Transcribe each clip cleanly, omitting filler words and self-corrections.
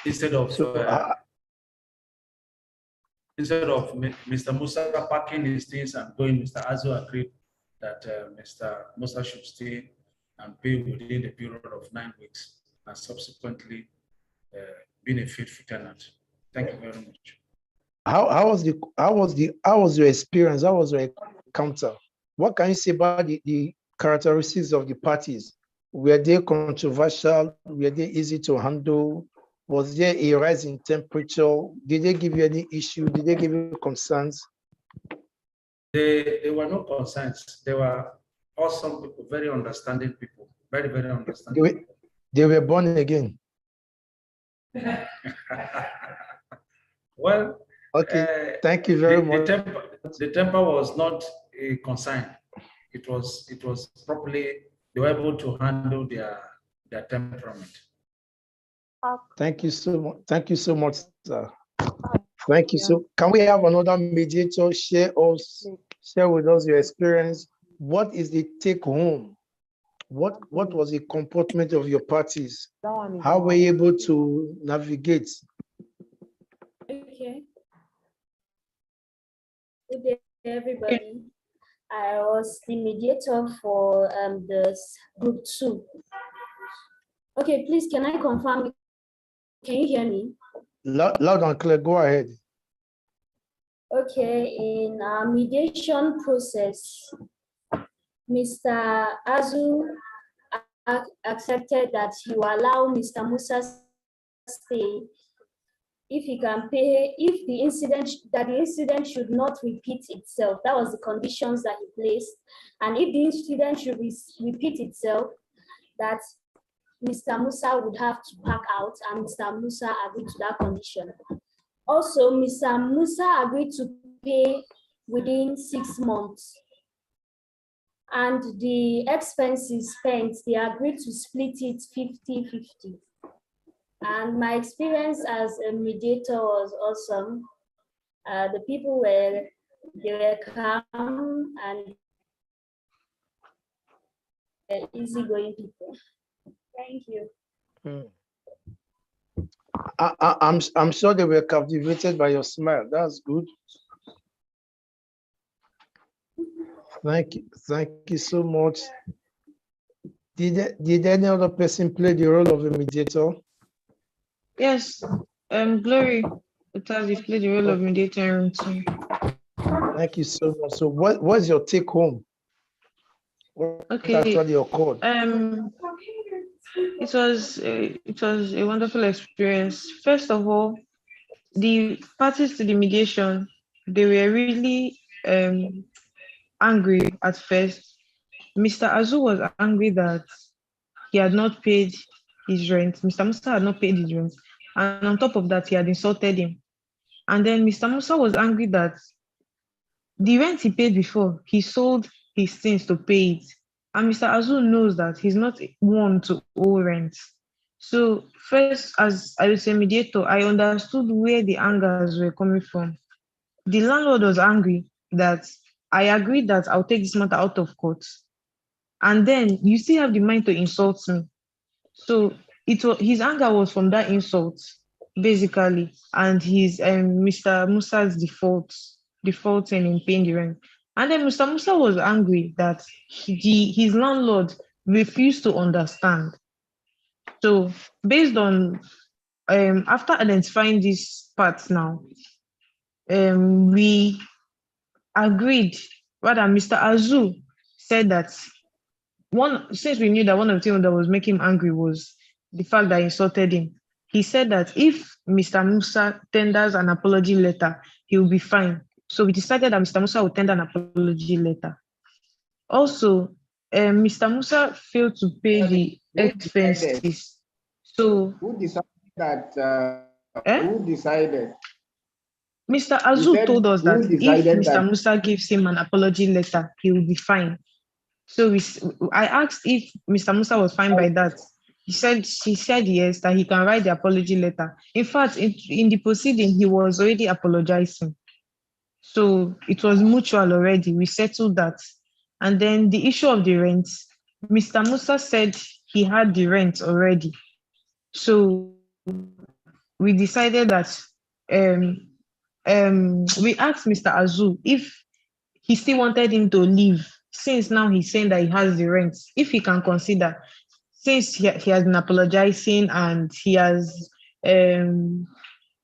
instead of So, Mr. Musa packing his things and going, Mr. Azu agreed that Mr. Musa should stay and pay within the period of 9 weeks, and subsequently being a faithful tenant. Thank you very much. how was your experience? How was your encounter? What can you say about the characteristics of the parties? Were they controversial? Were they easy to handle? Was there a rise in temperature? Did they give you any issue? Did they give you concerns? There were no concerns. They were awesome people, very understanding people, very, very understanding. They were born again. Well, okay, thank you very much. The temper was not a concern. It was properly, they were able to handle their temperament. Thank you so much. Thank you so much, sir. Thank you. So can we have another mediator share with us your experience? What is the take home? What was the comportment of your parties? How were you able to navigate? Okay. Good day, everybody. I was the mediator for this group 2. Okay, please, can I confirm? Can you hear me? Loud and clear, go ahead. Okay, in our mediation process, Mr. Azu accepted that he will allow Mr. Musa stay if he can pay, if the incident should not repeat itself. That was the conditions that he placed. And if the incident should repeat itself, that Mr. Musa would have to pack out, and Mr. Musa agreed to that condition. Also, Mr. Musa agreed to pay within 6 months. And the expenses spent, they agreed to split it 50-50. And my experience as a mediator was awesome. The people were calm and easygoing people. Thank you. I'm sure they were captivated by your smile. That's good. Thank you so much. Did any other person play the role of a mediator? Yes, Glory, it has played the role of mediator in room 2. Thank you so much. So what's your take home? What actually occurred? It was a wonderful experience. First of all, the parties to the mediation, they were really angry at first. Mr. Azu was angry that he had not paid his rent. Mr. Musa had not paid his rent. And on top of that, he had insulted him. And then Mr. Musa was angry that the rent he paid before, he sold his things to pay it. And Mr. Azu knows that he's not one to owe rent. So first, as I was a mediator, I understood where the angers were coming from. The landlord was angry that I agreed that I'll take this matter out of court. And then you still have the mind to insult me. So his anger was from that insult, basically, and his Mr. Musa's defaulting in paying the rent. And then Mr. Musa was angry that his landlord refused to understand. So based on after identifying these parts now, we agreed. Rather, Mr. Azu said that since we knew that one of the things that was making him angry was the fact that I insulted him, he said that if Mr. Musa tenders an apology letter, he will be fine. So we decided that Mr. Musa would tender an apology letter. Also, Mr. Musa failed to pay the expenses. So who decided that? Who decided? Mr. Azu told us that if Mr. Musa gives him an apology letter, he will be fine. So I asked if Mr. Musa was fine by that. She said yes, that he can write the apology letter. In fact, in the proceeding, he was already apologizing. So it was mutual already. We settled that. And then the issue of the rent, Mr. Musa said he had the rent already. So we decided that we asked Mr. Azu if he still wanted him to leave, since now he's saying that he has the rent, if he can consider, since he has been apologizing and um,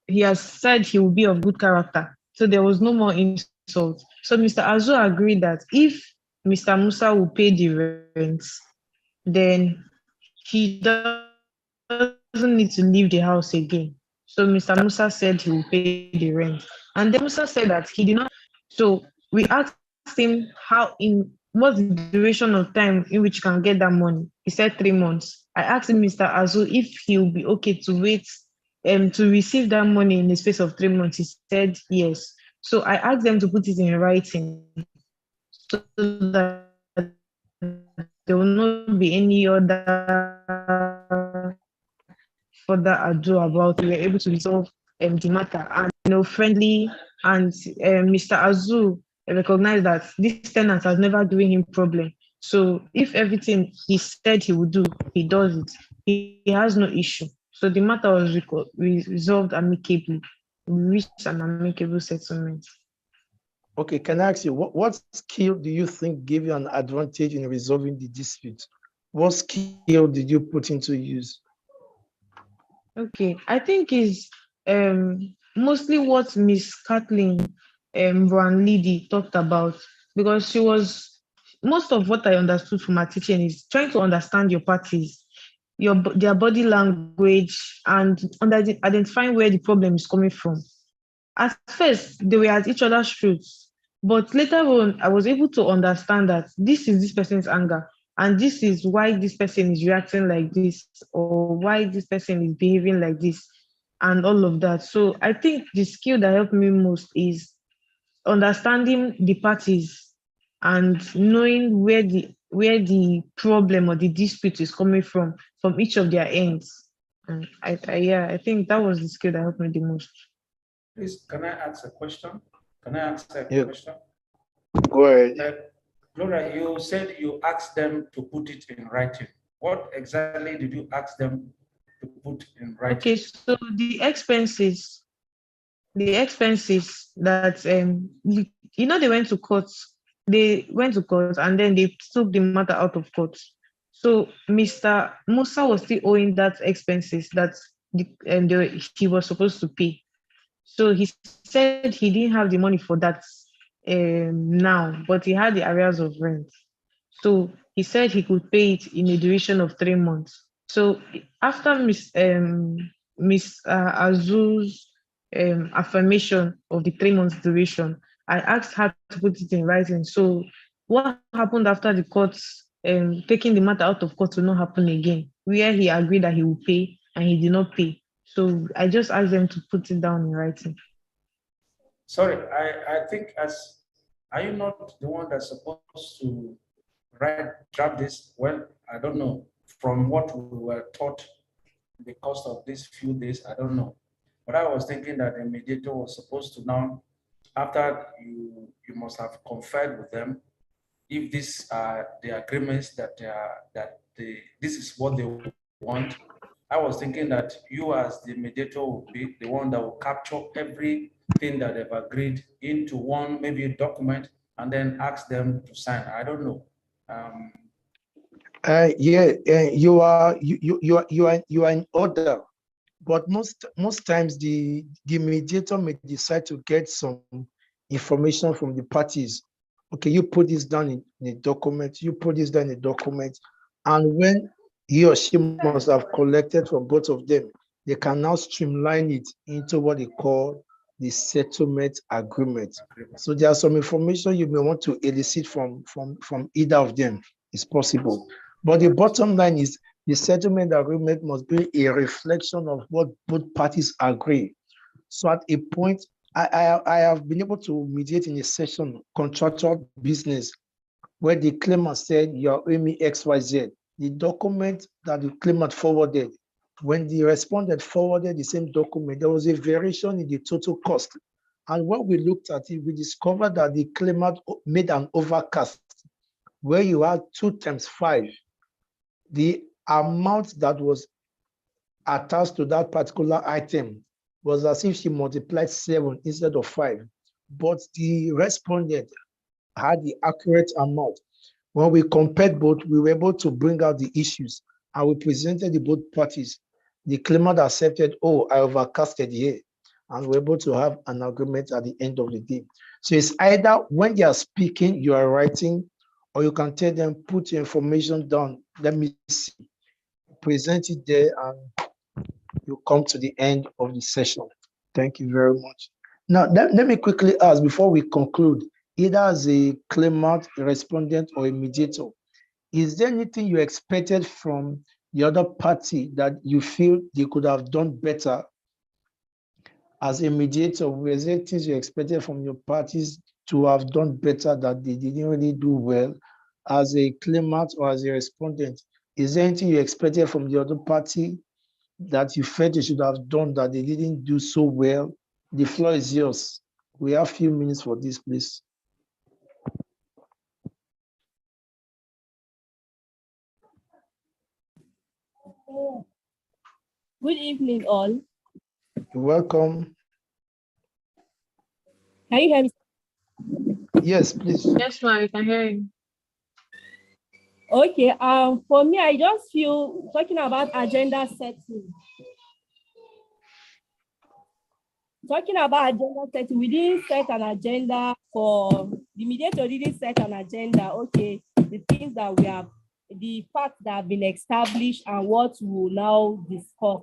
he has said he will be of good character. So there was no more insult. So Mr. Azu agreed that if Mr. Musa will pay the rent, then he doesn't need to leave the house again. So Mr. Musa said he will pay the rent. And then Musa said that he did not. So we asked him how, in what's the duration of time in which you can get that money. He said 3 months. I asked him, Mr. Azu, if he will be okay to wait to receive that money in the space of 3 months. He said yes. So I asked them to put it in writing so that there will not be any other further ado about it. We were able to resolve the matter, and friendly, and Mr. Azu recognized that this tenant has never given him problem. So if everything he said he would do, he does it. He has no issue. So the matter was resolved amicably. We reached an amicable settlement. Okay, can I ask you, what skill do you think gave you an advantage in resolving the dispute? What skill did you put into use? Okay, I think is mostly what Miss Kathleen Lady talked about, because she was, most of what I understood from her teaching is trying to understand your parties, their body language, and identifying where the problem is coming from. At first, they were at each other's throats, but later on, I was able to understand that this is this person's anger, and this is why this person is reacting like this, or why this person is behaving like this, and all of that. So I think the skill that helped me most is understanding the parties and knowing where the problem or the dispute is coming from each of their ends. And I think that was the skill that helped me the most. Please, can I ask a question? Can I ask a Yeah. question? Go ahead. Gloria, you said you asked them to put it in writing. What exactly did you ask them to put in writing? Okay, so the expenses that they went to court. They went to court and then they took the matter out of court. So Mr. Musa was still owing that expenses that he was supposed to pay. So he said he didn't have the money for that now, but he had the arrears of rent. So he said he could pay it in a duration of 3 months. So after Miss Azu's affirmation of the 3 months duration, I asked her to put it in writing. So what happened after the courts taking the matter out of court will not happen again, where he agreed that he will pay and he did not pay. So I just asked them to put it down in writing. Sorry, I think are you not the one that's supposed to draft this? Well, I don't know. From what we were taught in the course of these few days, I don't know. But I was thinking that the mediator was supposed to now, after you must have conferred with them, if these are the agreements that this is what they want. I was thinking that you as the mediator will be the one that will capture everything that they've agreed into one, maybe a document, and then ask them to sign. I don't know. You are in order, but most times the mediator may decide to get some information from the parties. Okay, you put this down in a document, you put this down in a document, and when he or she must have collected from both of them, they can now streamline it into what they call the settlement agreement. So there's some information you may want to elicit from either of them. It's possible. But the bottom line is the settlement agreement must be a reflection of what both parties agree. So at a point, I have been able to mediate in a session, contractual business, where the claimant said, you're owing me XYZ. The document that the claimant forwarded, when the respondent forwarded the same document, there was a variation in the total cost. And when we looked at it, we discovered that the claimant made an overcast where you had 2 times 5. The amount that was attached to that particular item was as if she multiplied 7 instead of 5, but the respondent had the accurate amount. When we compared both, we were able to bring out the issues, and we presented the both parties. The claimant accepted, oh, I overcasted here, and we're able to have an agreement at the end of the day. So it's either when they are speaking, you are writing, or you can tell them, put your information down. Let me see. Present it there, and you come to the end of the session. Thank you very much. Now, let me quickly ask before we conclude, either as a claimant, a respondent, or a mediator, is there anything you expected from the other party that you feel they could have done better? As a mediator, were there things you expected from your parties to have done better that they didn't really do well? As a claimant or as a respondent, is there anything you expected from the other party that you felt you should have done that they didn't do so well? The floor is yours. We have a few minutes for this, please. Good evening, all. You're welcome. Can you hear me? Yes, please. Yes, ma'am, we can hear you. Okay. For me, I just feel talking about agenda setting. We didn't set an agenda for the mediator. Didn't set an agenda. Okay, the things that we have, the facts that have been established, and what we will now discuss.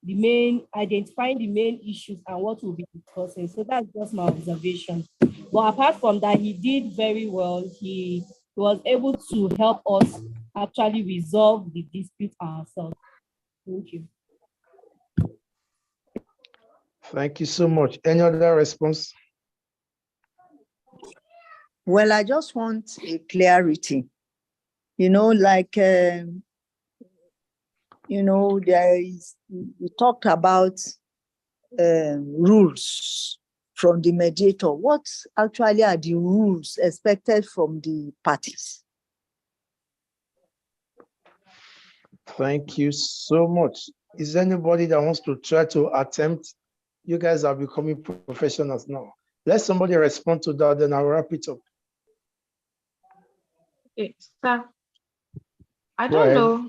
The main, identifying the main issues and what we'll be discussing. So that's just my observation. But apart from that, he did very well. He was able to help us actually resolve the dispute ourselves. Thank you. Thank you so much. Any other response? Well, I just want a clarity. Like, we talked about rules from the mediator. What actually are the rules expected from the parties? Thank you so much. Is there anybody that wants to try to attempt? You guys are becoming professionals now. Let somebody respond to that, then I'll wrap it up. Okay, sir. I don't know.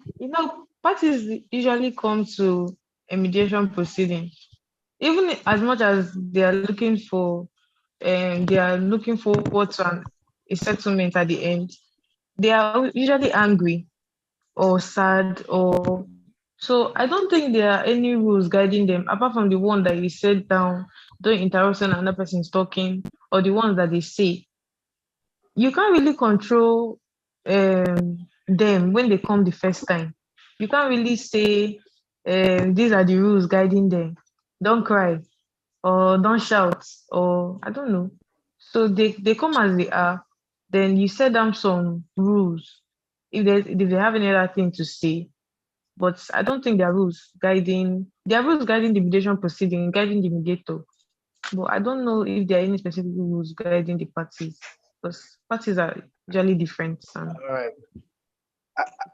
Parties usually come to a mediation proceeding, even as much as they are looking forward to a settlement at the end. They are usually angry or sad, or so I don't think there are any rules guiding them apart from the one that you set down, don't interrupt when another person is talking, or the ones that they say. You can't really control them when they come the first time. You can't really say these are the rules guiding them. Don't cry, or don't shout, or I don't know. So they come as they are. Then you set down some rules if they have any other thing to say. But I don't think there are rules guiding the mediation proceeding, guiding the mediator. But I don't know if there are any specific rules guiding the parties, because parties are usually different. All right.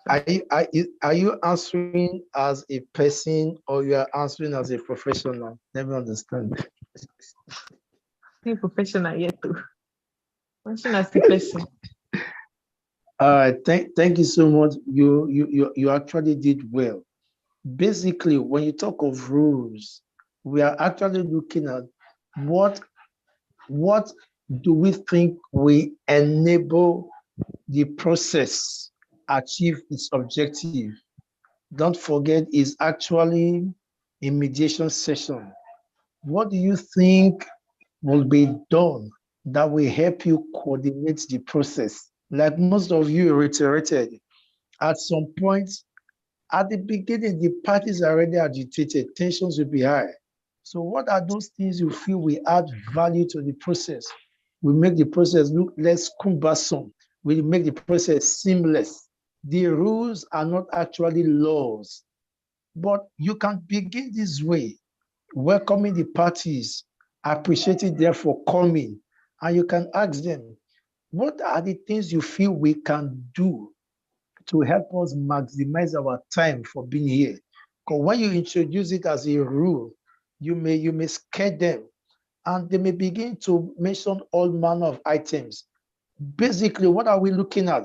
Are you answering as a person or you are answering as a professional? Let me understand. I'm professional yet too. Answering as a person. All right. Thank you so much. You actually did well. Basically, when you talk of rules, we are actually looking at what do we think will enable the process achieve its objective. Don't forget, it's actually a mediation session. What do you think will be done that will help you coordinate the process? Like most of you reiterated, at some point, at the beginning, the parties are already agitated, tensions will be high. So what are those things you feel will add value to the process? We make the process look less cumbersome. We make the process seamless. The rules are not actually laws, but you can begin this way, welcoming the parties, appreciating them for coming, and you can ask them, what are the things you feel we can do to help us maximize our time for being here? Because when you introduce it as a rule, you may scare them, and they may begin to mention all manner of items. Basically, what are we looking at?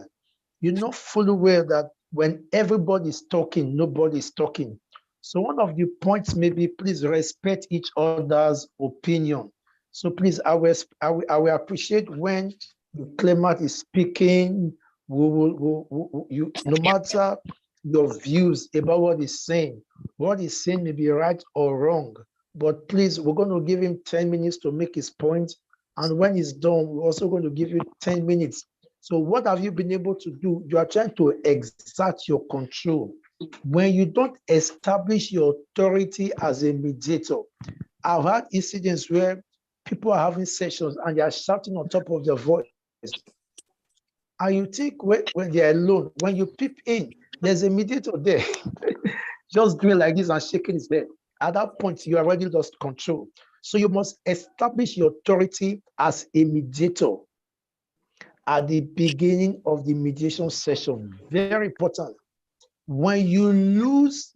You know fully well that when everybody is talking, nobody is talking. So one of the points may be, please respect each other's opinion. So please, I will appreciate when the claimant is speaking. No matter your views about what he's saying may be right or wrong. But please, we're going to give him 10 minutes to make his point. And when he's done, we're also going to give you 10 minutes. So what have you been able to do? You are trying to exert your control. When you don't establish your authority as a mediator, I've had incidents where people are having sessions and they are shouting on top of their voice. And you think when they're alone, when you peep in, there's a mediator there, just doing like this and shaking his head. At that point, you already lost control. So you must establish your authority as a mediator at the beginning of the mediation session. Very important. When you lose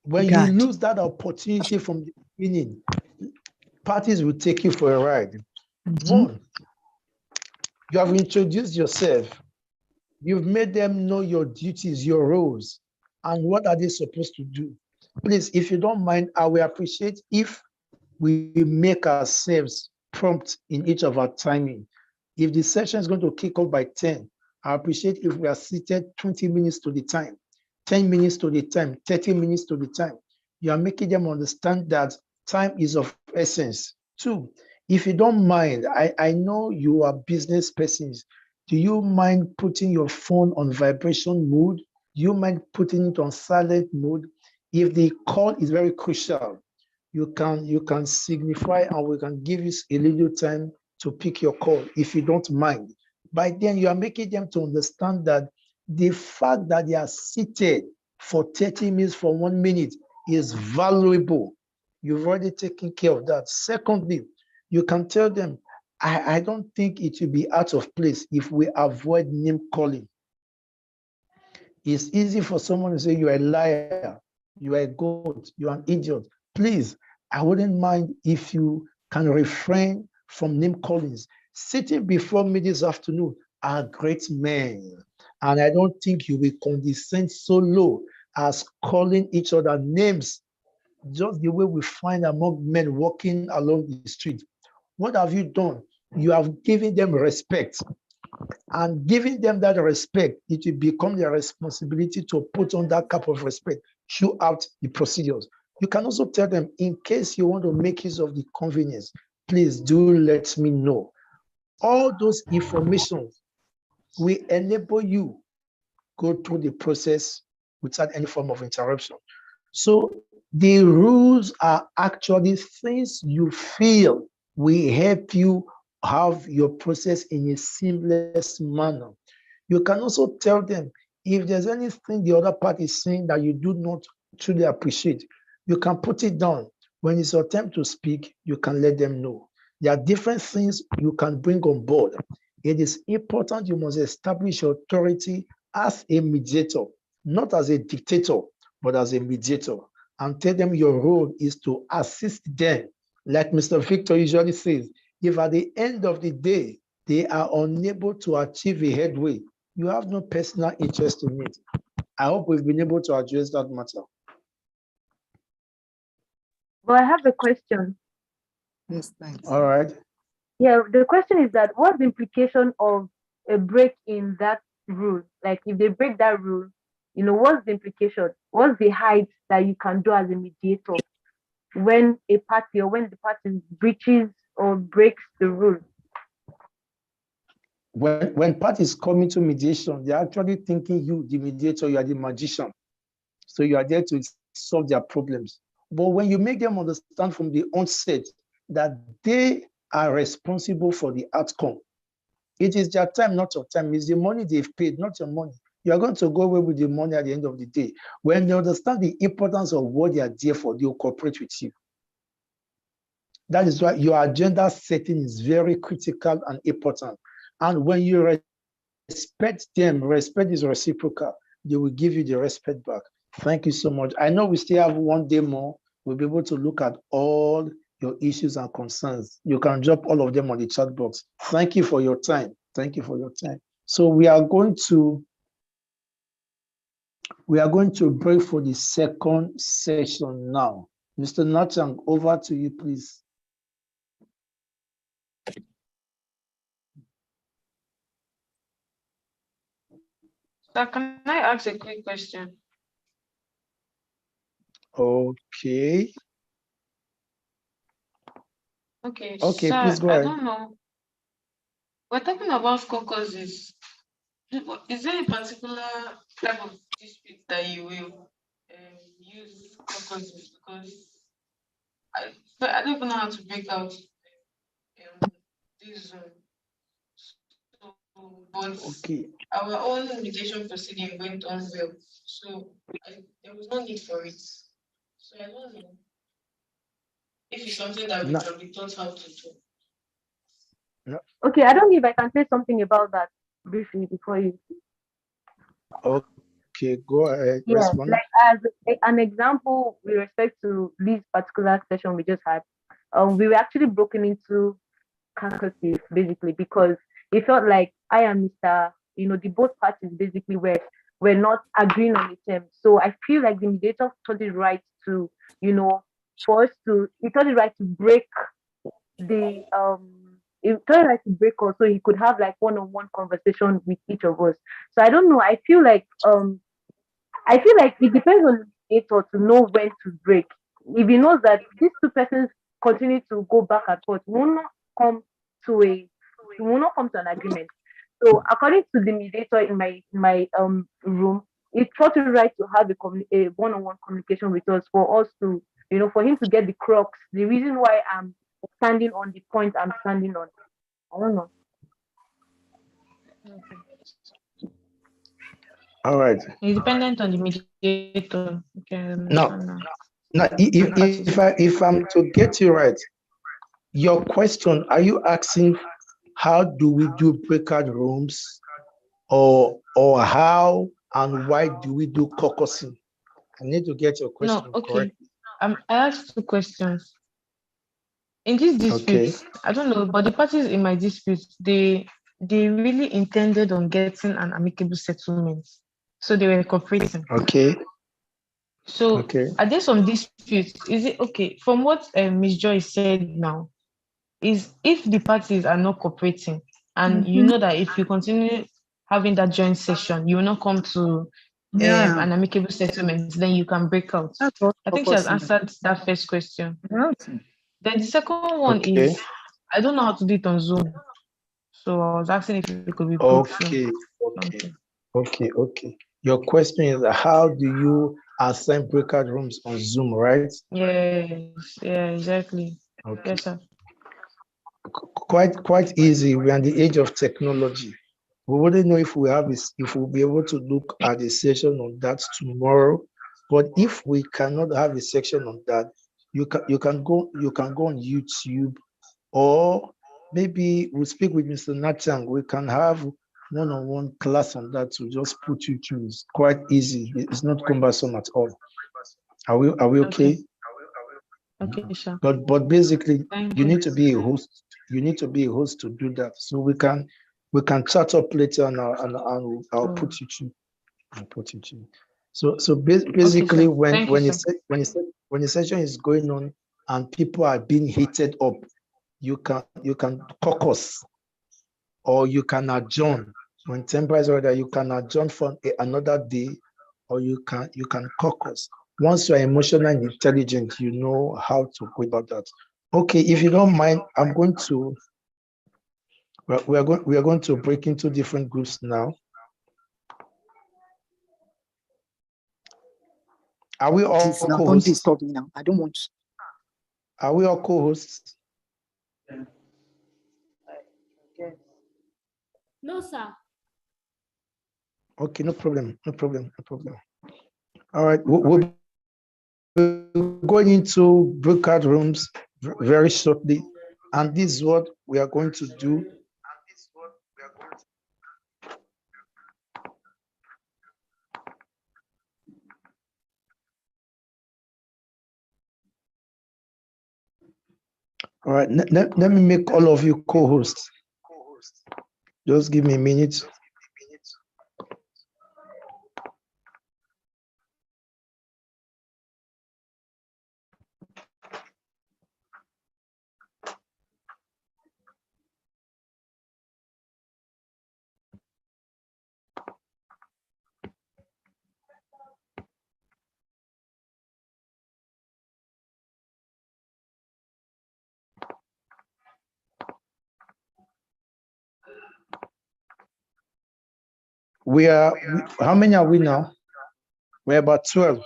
that opportunity from the beginning, parties will take you for a ride. One, you have introduced yourself. You've made them know your duties, your roles, and what are they supposed to do. Please, if you don't mind, I will appreciate if we make ourselves prompt in each of our timing. If the session is going to kick off by 10, I appreciate if we are seated 20 minutes to the time, 10 minutes to the time, 30 minutes to the time. You are making them understand that time is of essence. Two, if you don't mind, I know you are business persons. Do you mind putting your phone on vibration mode? Do you mind putting it on silent mode? If the call is very crucial, you can signify and we can give you a little time to pick your call if you don't mind. By then, you are making them to understand that the fact that they are seated for 30 minutes, for 1 minute is valuable. You've already taken care of that. Secondly, you can tell them, I don't think it will be out of place if we avoid name calling. It's easy for someone to say, you are a liar, you are a goat, you are an idiot. Please, I wouldn't mind if you can refrain from name callings. Sitting before me this afternoon are great men, and I don't think you will condescend so low as calling each other names, just the way we find among men walking along the street. What have you done? You have given them respect. And giving them that respect, it will become their responsibility to put on that cap of respect throughout the procedures. You can also tell them, in case you want to make use of the convenience, please do let me know. All those information will enable you go through the process without any form of interruption. So the rules are actually things you feel will help you have your process in a seamless manner. You can also tell them if there's anything the other party is saying that you do not truly appreciate, you can put it down. When it's your time to speak, you can let them know. There are different things you can bring on board. It is important you must establish your authority as a mediator, not as a dictator, but as a mediator, and tell them your role is to assist them. Like Mr. Victor usually says, if at the end of the day, they are unable to achieve a headway, you have no personal interest in it. I hope we've been able to address that matter. But I have a question. Yes, thanks. All right. Yeah, the question is that what's the implication of a break in that rule? Like if they break that rule, what's the implication? What's the height that you can do as a mediator when a party or when the party breaches or breaks the rule? When parties come into mediation, they're actually thinking you, the mediator, you are the magician. So you are there to solve their problems. But when you make them understand from the onset that they are responsible for the outcome, it is their time, not your time. It's the money they've paid, not your money. You are going to go away with the money at the end of the day. When they understand the importance of what they are there for, they will cooperate with you. That is why your agenda setting is very critical and important. And when you respect them, respect is reciprocal, they will give you the respect back. Thank you so much. I know we still have one day more. We'll be able to look at all your issues and concerns. You can drop all of them on the chat box. Thank you for your time. Thank you for your time. So we are going to break for the second session now. Mr. Nachang, over to you, please. Sir, can I ask a quick question? Okay. Okay, Okay, sir, please go I ahead. don't know. We're talking about caucuses. Is there a particular type of dispute that you will use caucuses? Because I don't even know how to break out this zone. So, but Okay. our own mediation proceeding went on well, so there was no need for it. So I don't know if it's something that we No. can be taught how to do. No. Okay, I don't know if I can say something about that briefly before you. Okay, go ahead. Yeah, Respond. like as an example with respect to this particular session we just had, we were actually broken into caucuses basically because it felt like I and Mr. The both parties basically were not agreeing on the terms. So I feel like the mediator thought it right to, for us to, he thought it right to break the he thought it right to break us so he could have like one-on-one conversation with each of us. So I don't know. I feel like it depends on the mediator to know when to break. If he knows that these two persons continue to go back and forth, come to a we will not come to an agreement. So according to the mediator in my room, he thought it right to have a one-on-one communication with us for us to, for him to get the crux, the reason why I'm standing on the point I'm standing on. I don't know. All right. It's dependent on the mediator. Okay, Now, if I'm to get you right, your question, are you asking how do we do breakout rooms or how and why do we do caucusing? I need to get your question correct. I asked two questions. In this dispute, I don't know, but the parties in my dispute, they really intended on getting an amicable settlement. So they were cooperating. Okay. So are there some disputes? Is it okay? From what Ms. Joy said now, is if the parties are not cooperating and you know that if you continue having that joint session, you will not come to an amicable settlement, then you can break out. I think she has answered that first question. Then the second one is, I don't know how to do it on Zoom. So I was asking if it could be put through. Okay. Your question is how do you assign breakout rooms on Zoom, right? Yes, yeah, exactly. Okay. Yes, sir. Quite easy. We're in the age of technology. We wouldn't know if we'll be able to look at a session on that tomorrow. But if we cannot have a section on that, you can go on YouTube, or maybe we'll speak with Mr. Nachang. We can have one-on-one class on that to just put you through. It's quite easy. It's not cumbersome at all. Are we okay? Okay, sure. But basically, you need to be a host. You need to be a host to do that. So we can chat up later and I'll put you through. So basically, when the session is going on and people are being heated up, you can caucus or you can adjourn. When temperatures are there, you can adjourn for another day, or you can caucus. Once you're emotional and intelligent, you know how to go about that. Okay, if you don't mind, I'm going to we are going to break into different groups now. Are we all co-hosts? Don't disturb me now. I don't want to. Are we all co-hosts? No, sir. Okay, no problem. All right, we'll be going into breakout rooms very shortly, and this is what we are going to do. All right, let me make all of you co-hosts. Just give me a minute. How many are we now? We're about 12.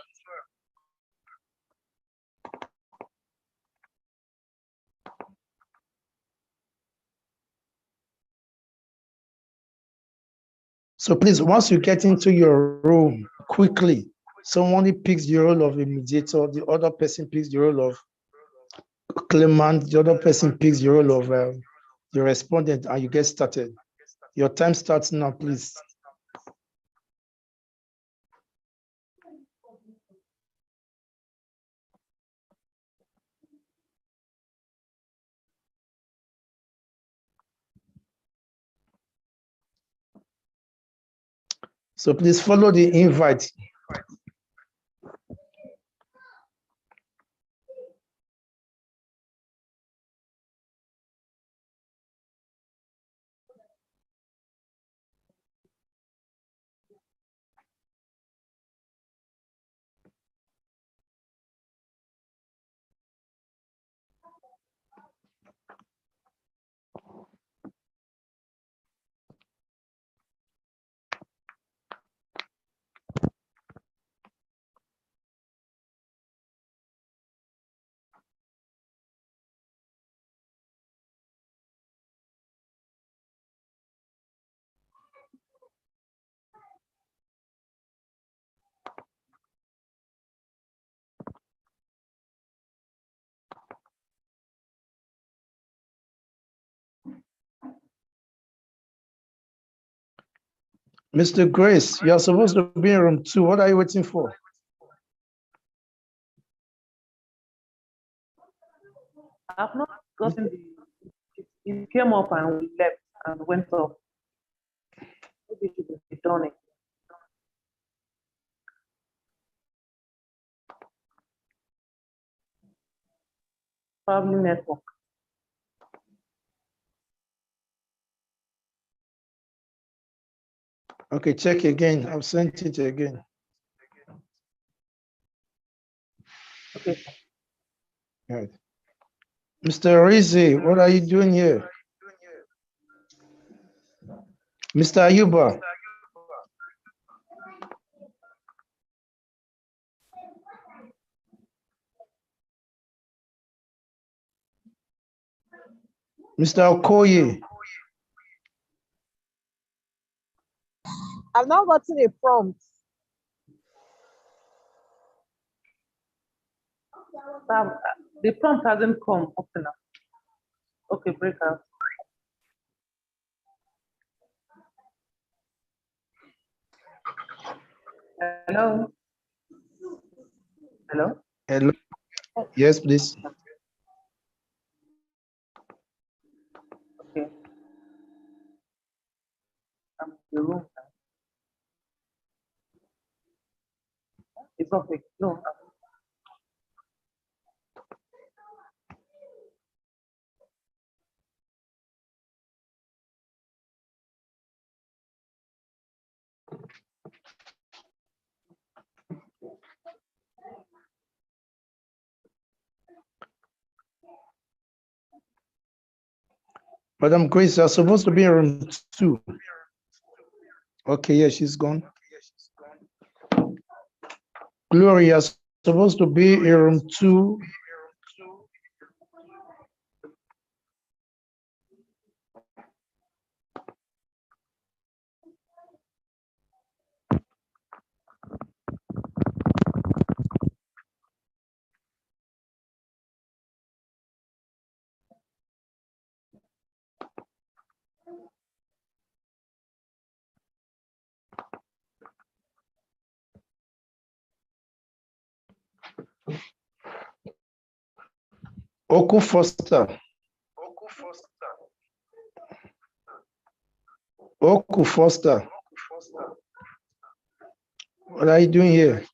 So please, once you get into your room, quickly, someone picks the role of a mediator, the other person picks the role of claimant, the other person picks the role of the respondent, and you get started. Your time starts now, please. So please follow the invite. Mr. Grace, you're supposed to be in room 2. What are you waiting for? I've not gotten it came up and we left and went off. Maybe it should be done it. Probably network. Okay, check again. I've sent it again. Okay. Right. Mr. Rizzi, what are you doing here? Mr. Ayuba. Mr. Okoye. I've not gotten a prompt. The prompt hasn't come up enough. Okay, break out. Hello? Hello? Hello. Yes, please. Okay. I'm in the room. It's okay. No. Madam Grace, you're supposed to be in room 2. Okay, yeah, she's gone. Gloria, supposed to be in room 2. Oku Foster. Oku Foster, what are you doing here?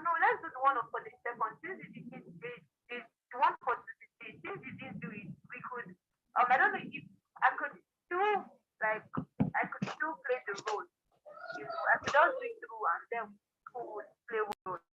No, let's do the one for the second. Since the one for the since you didn't do it, we could. I don't know if I could still like I could still play the role. You know, I could just do it through and then who would play what role.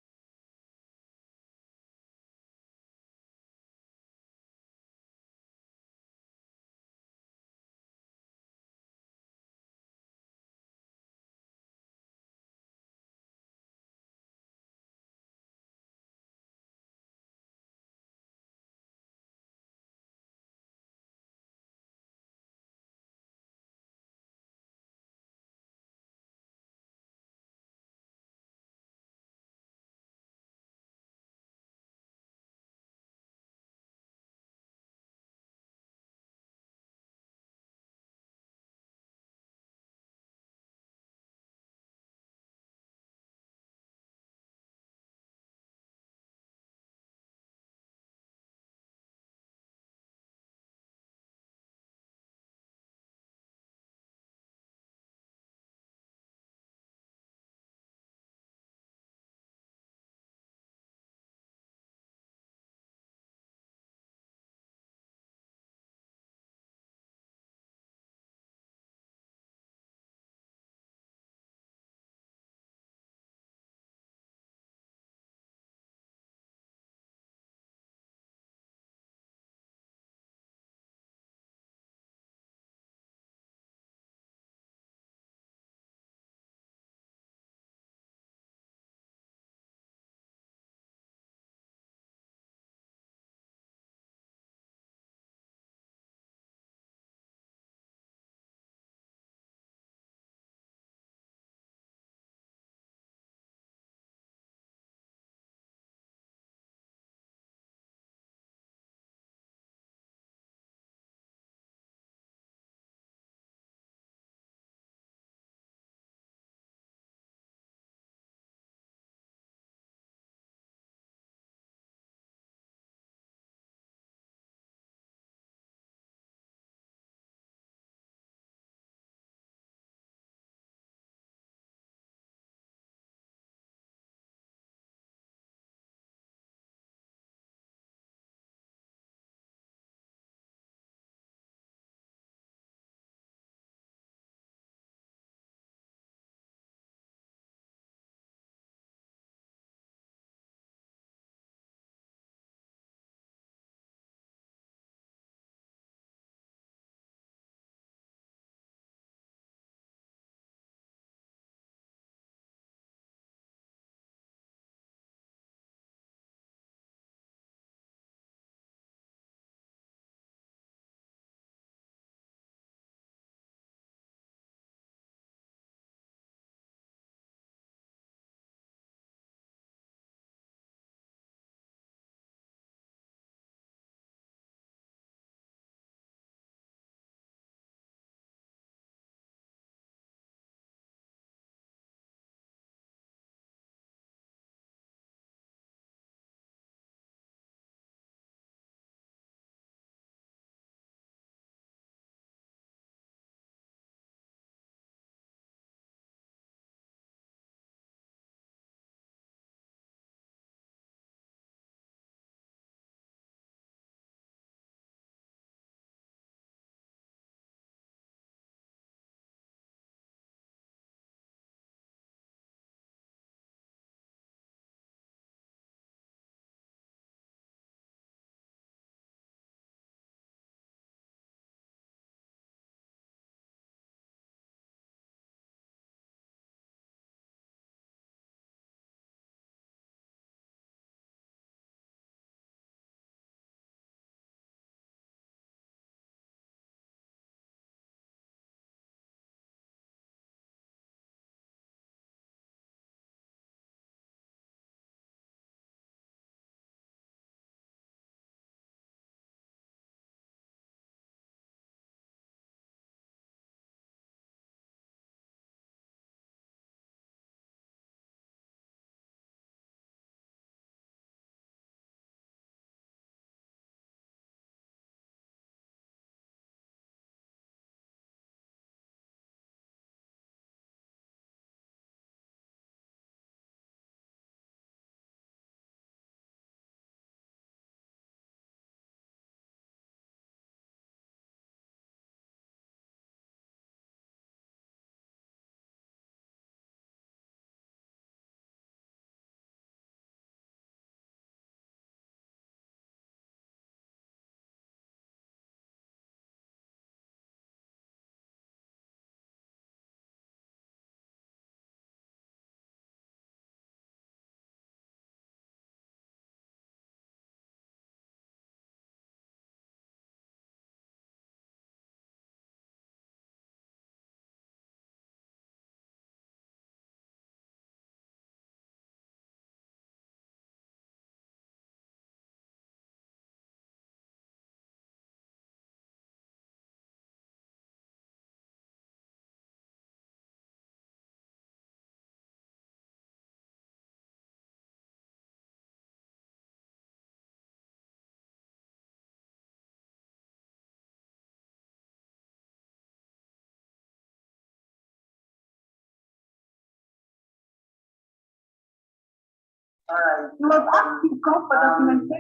He was asked to come for documentation.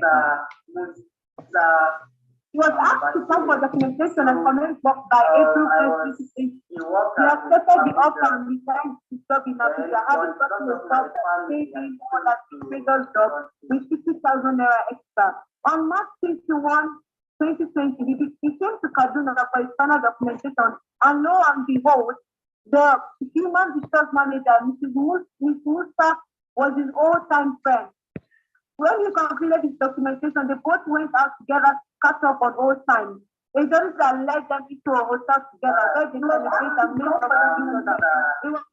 He was asked to come for documentation and comment work by April 2016. He has stated the offer and resigned to job in Abuja, having gotten a job paying more than his previous job with 50,000 naira extra. On March 21, 2020, he came to Kaduna for his final documentation, and lo and behold, the human resource manager, Ms. Musa, was his old-time friend. When he completed his documentation, they both went out together to catch up on old times. A journey that led them into a hotel together, where they celebrate and make fun of each other. It was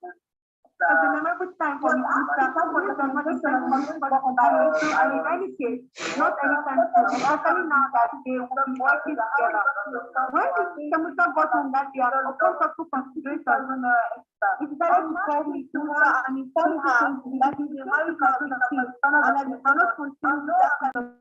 a memorable time for me to come for the conversation and comment by April, and in any case, not anytime soon, especially now that they will be working together. When the Musa got home that day, upon thoughtful consideration, he decided to call me Musa and inform her that he will marry her to the king, and that he cannot continue that kind of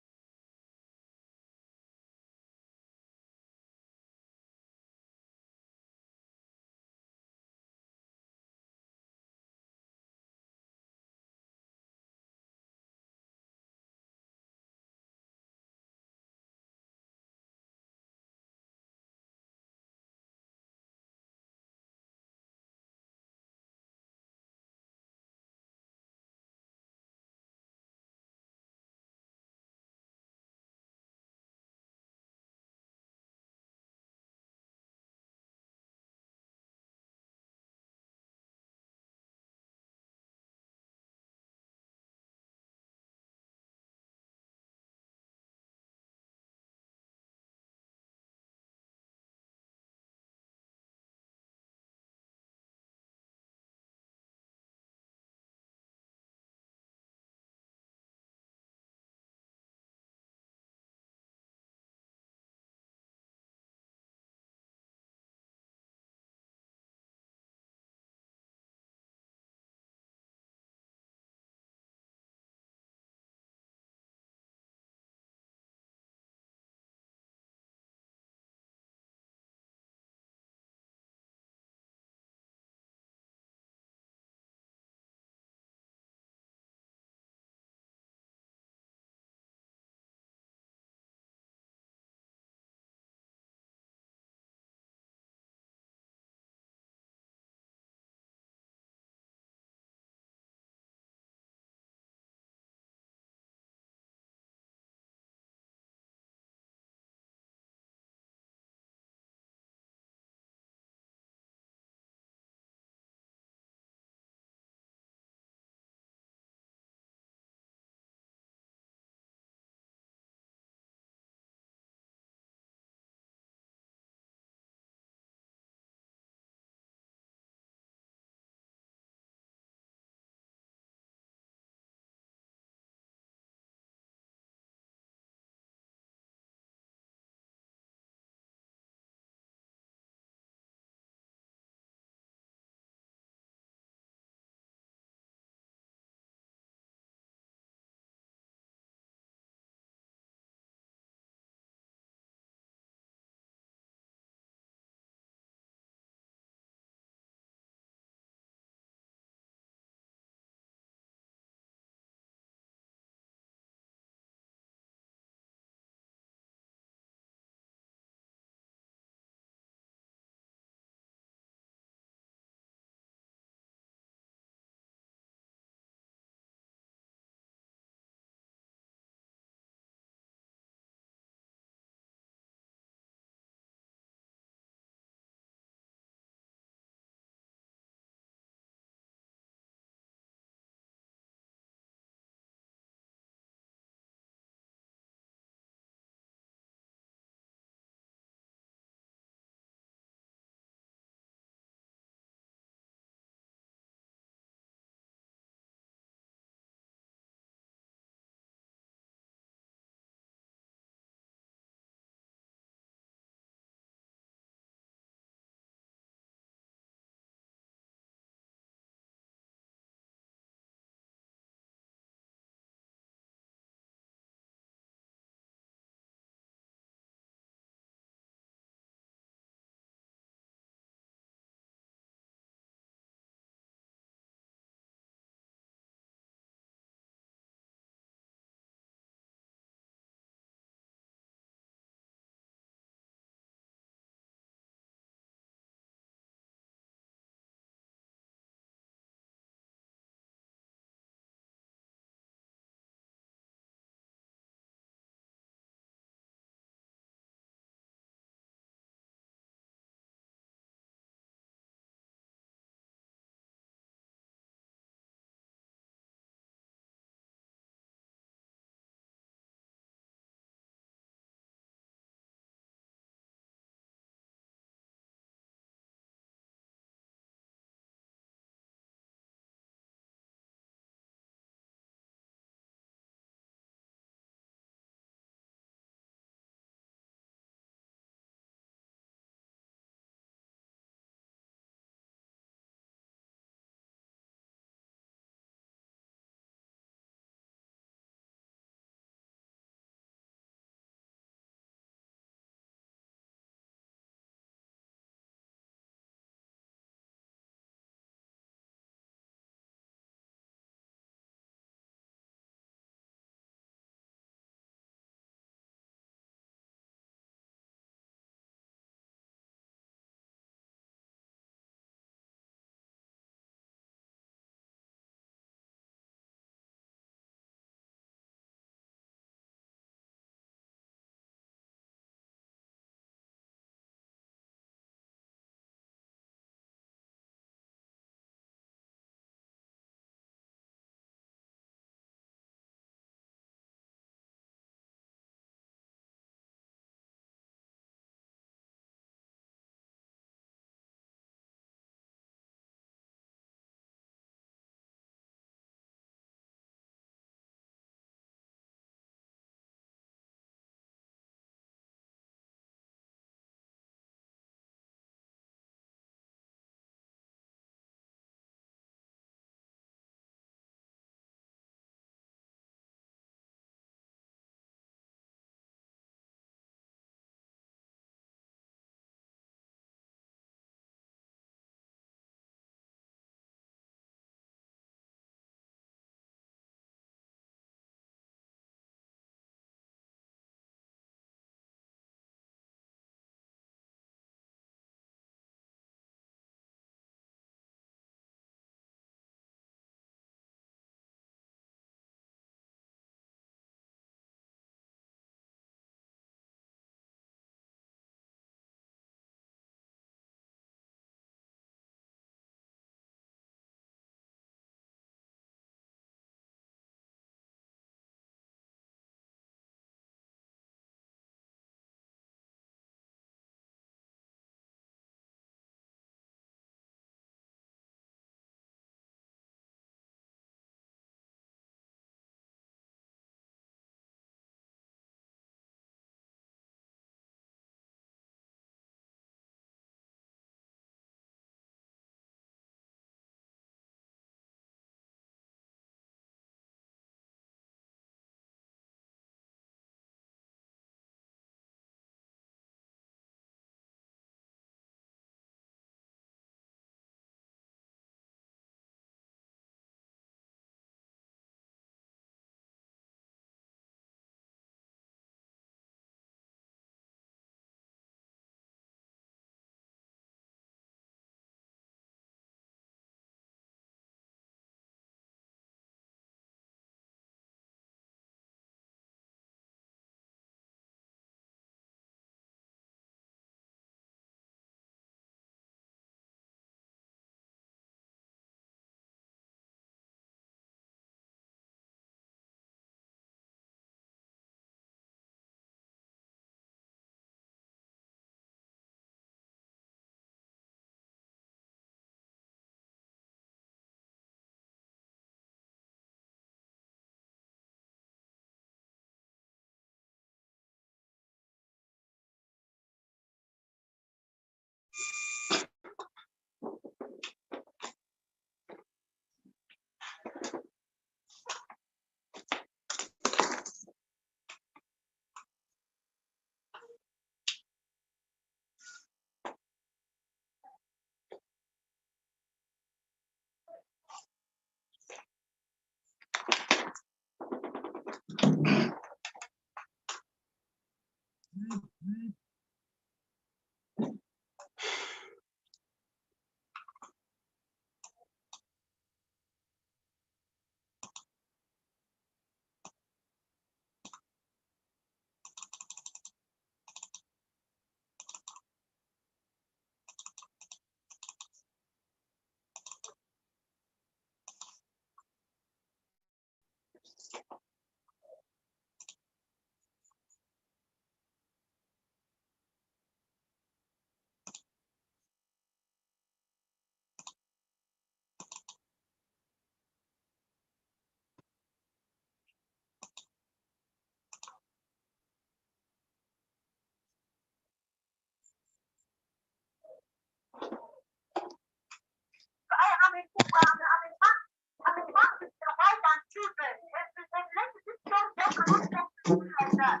cannot talk to me like that.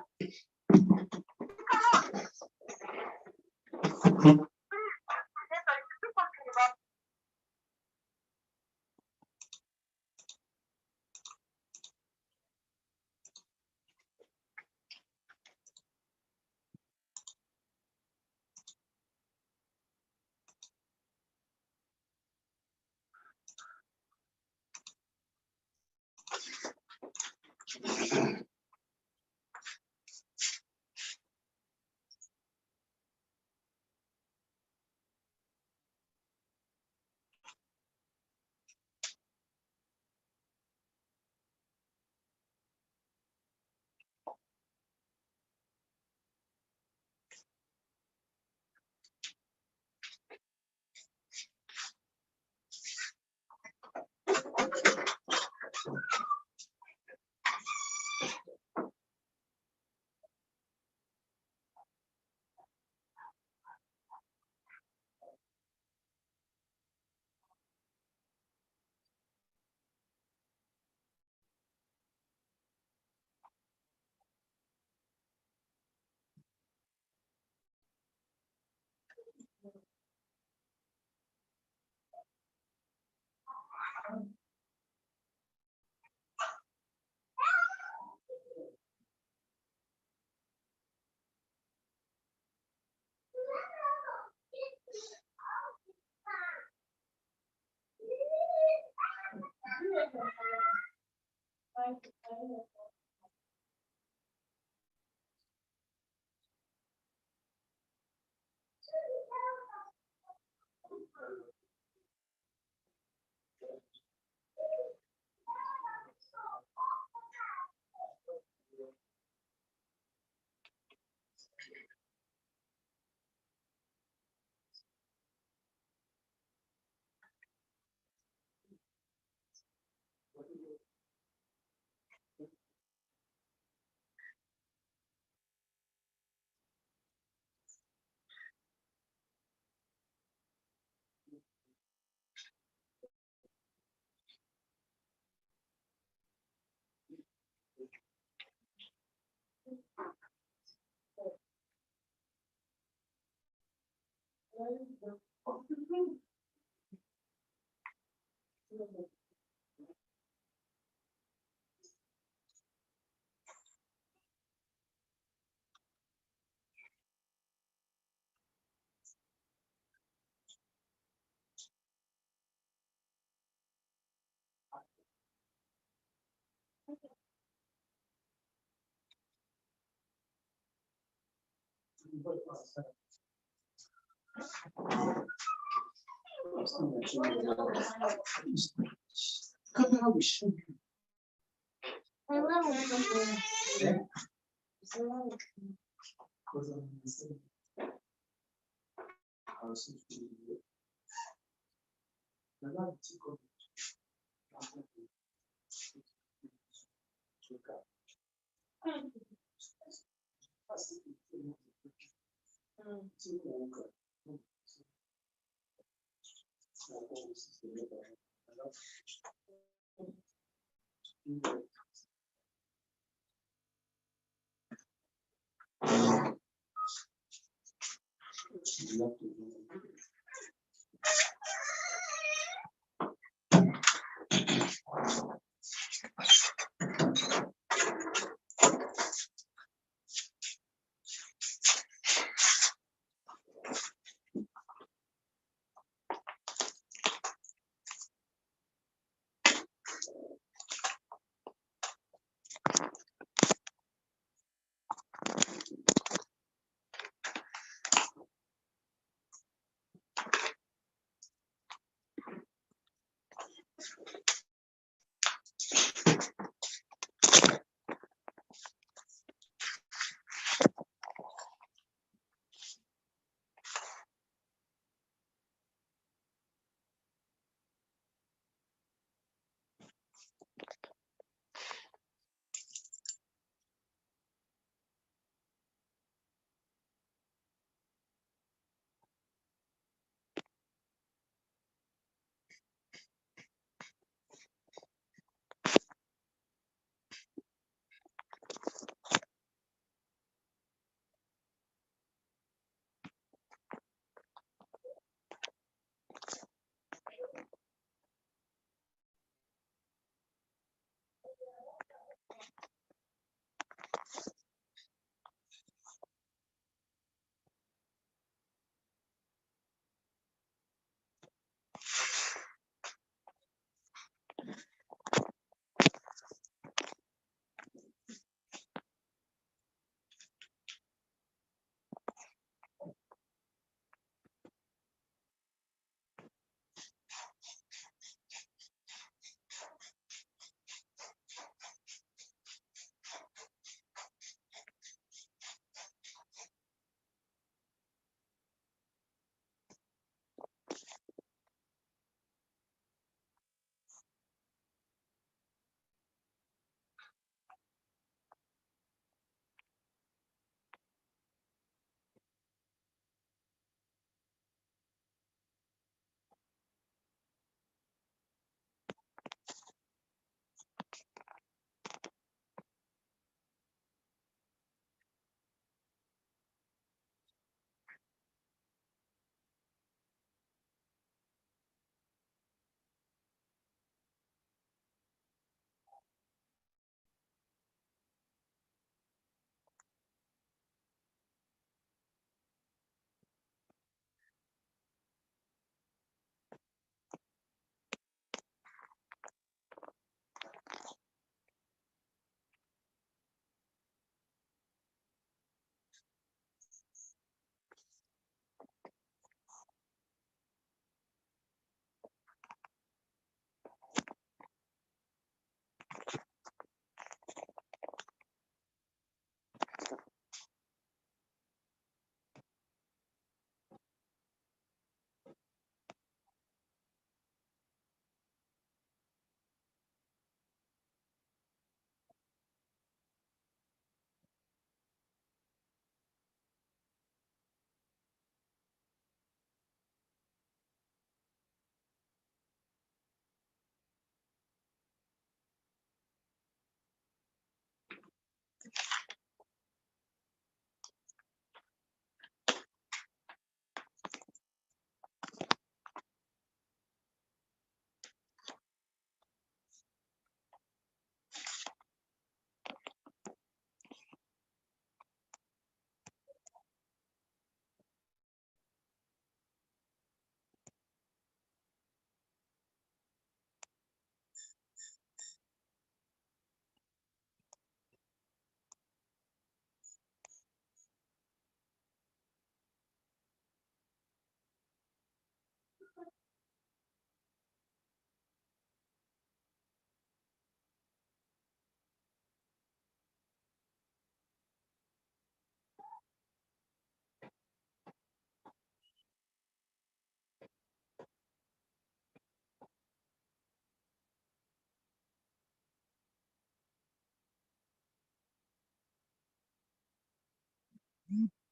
You cannot. Please, Senator, you keep talking about.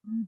Sorry.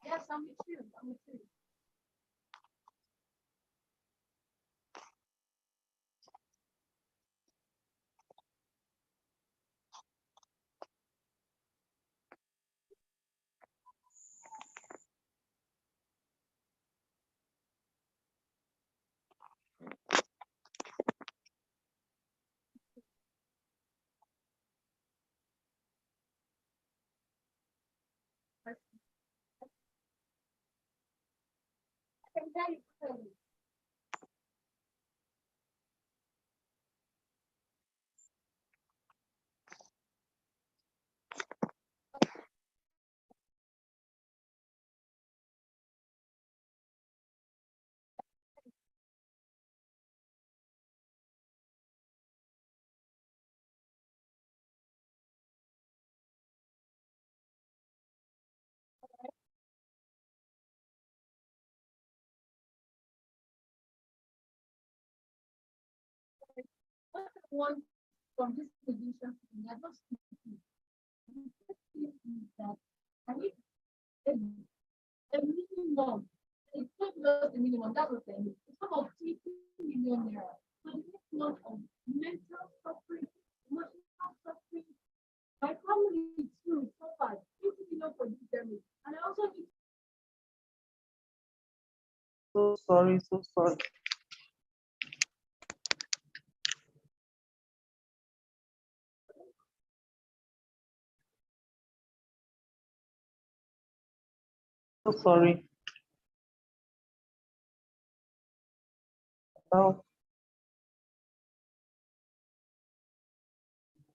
Yes, I'm with you. I'm with you. One from this position, I just that I need a minimum. It's not just the minimum, that was the it's about 50 million naira. So the next month of mental suffering, emotional suffering, my family too suffered 50 million for this damage. And I also need So sorry, so sorry. So sorry. Oh,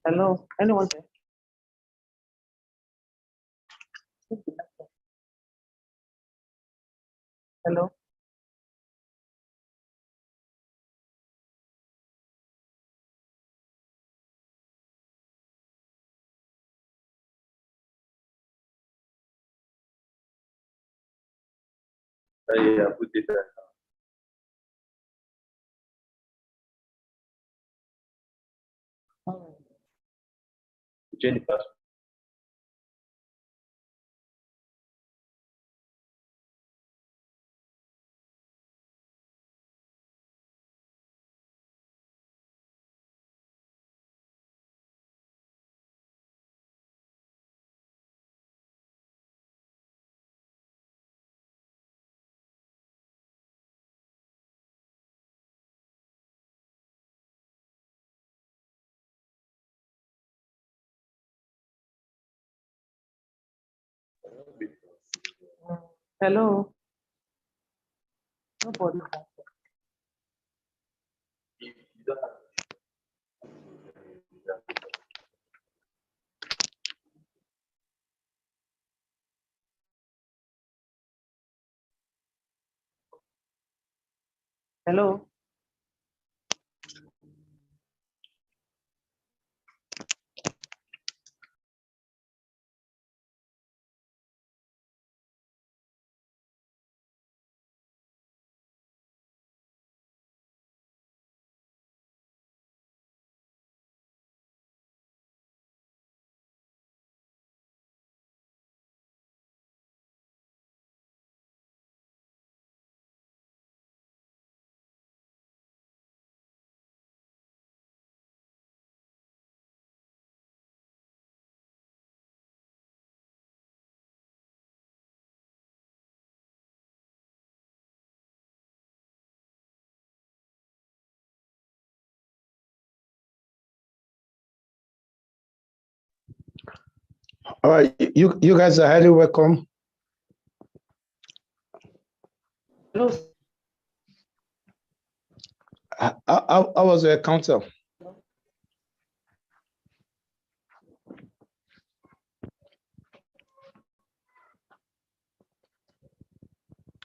hello. Anyone there? Hello. Yeah, put it there. Change the password. Hello. Nobody. Hello. All right, you guys are highly welcome. Hello. How was your encounter?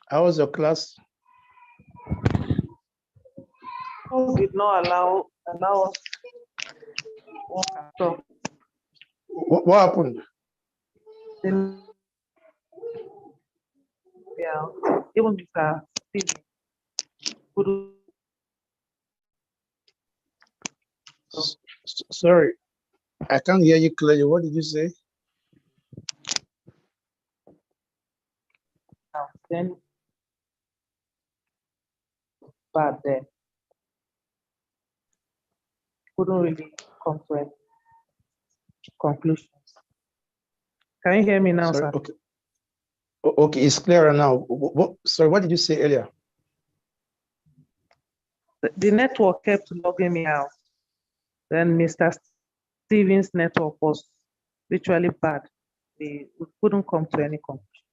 How was your class? Who did not allow us work at all? What happened? Yeah, even Mr. Steve couldn't. Sorry, I can't hear you clearly. What did you say? Then bad there. Couldn't really come to any conclusions. Can you hear me now, Sorry, sir? okay. Okay, it's clearer now. Sorry, what did you say earlier? The network kept logging me out. Then Mr. Stevens' network was literally bad. we couldn't come to any conclusion.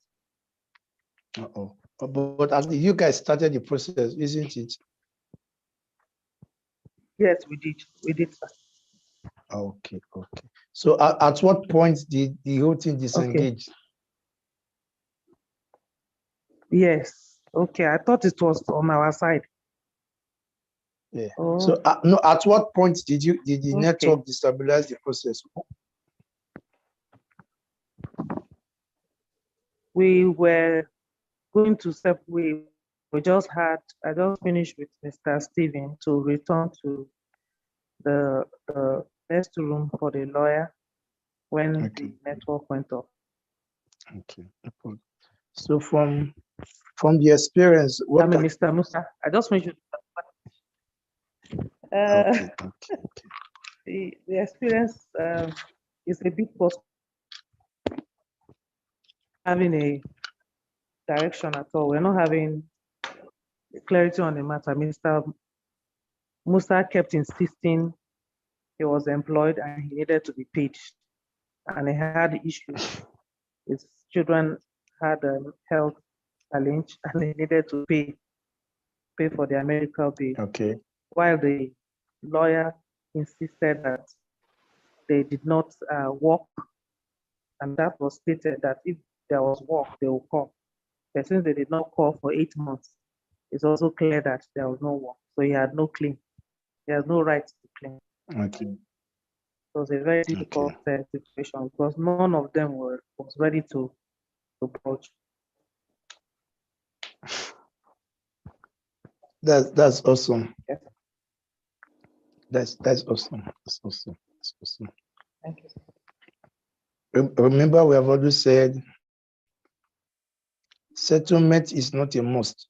But as you guys started the process, isn't it? Yes, we did. We did, sir. Okay. So at what point did the whole thing disengage? Yes. Okay. I thought it was on our side. Yeah. Oh. So no, at what point did the network destabilize the process? We were going to step way. I just finished with Mr. Steven to return to the next room for the lawyer when the network went off. Okay. So from the experience, what Mr. Musa, I just want you to the experience is a bit post having a direction at all. We're not having clarity on the matter. Mr. Musa kept insisting he was employed and he needed to be paid, and he had issues. His children had a health challenge and he needed to pay for their medical bill. Okay. While the lawyer insisted that they did not work, and that was stated that if there was work, they will call. But since they did not call for 8 months, it's also clear that there was no work. So he had no claim. He has no right to claim. Okay. It was a very difficult situation because none of them was ready to budge. That's awesome. Yes. That's awesome. That's awesome. That's awesome. Thank you. Remember, we have always said settlement is not a must,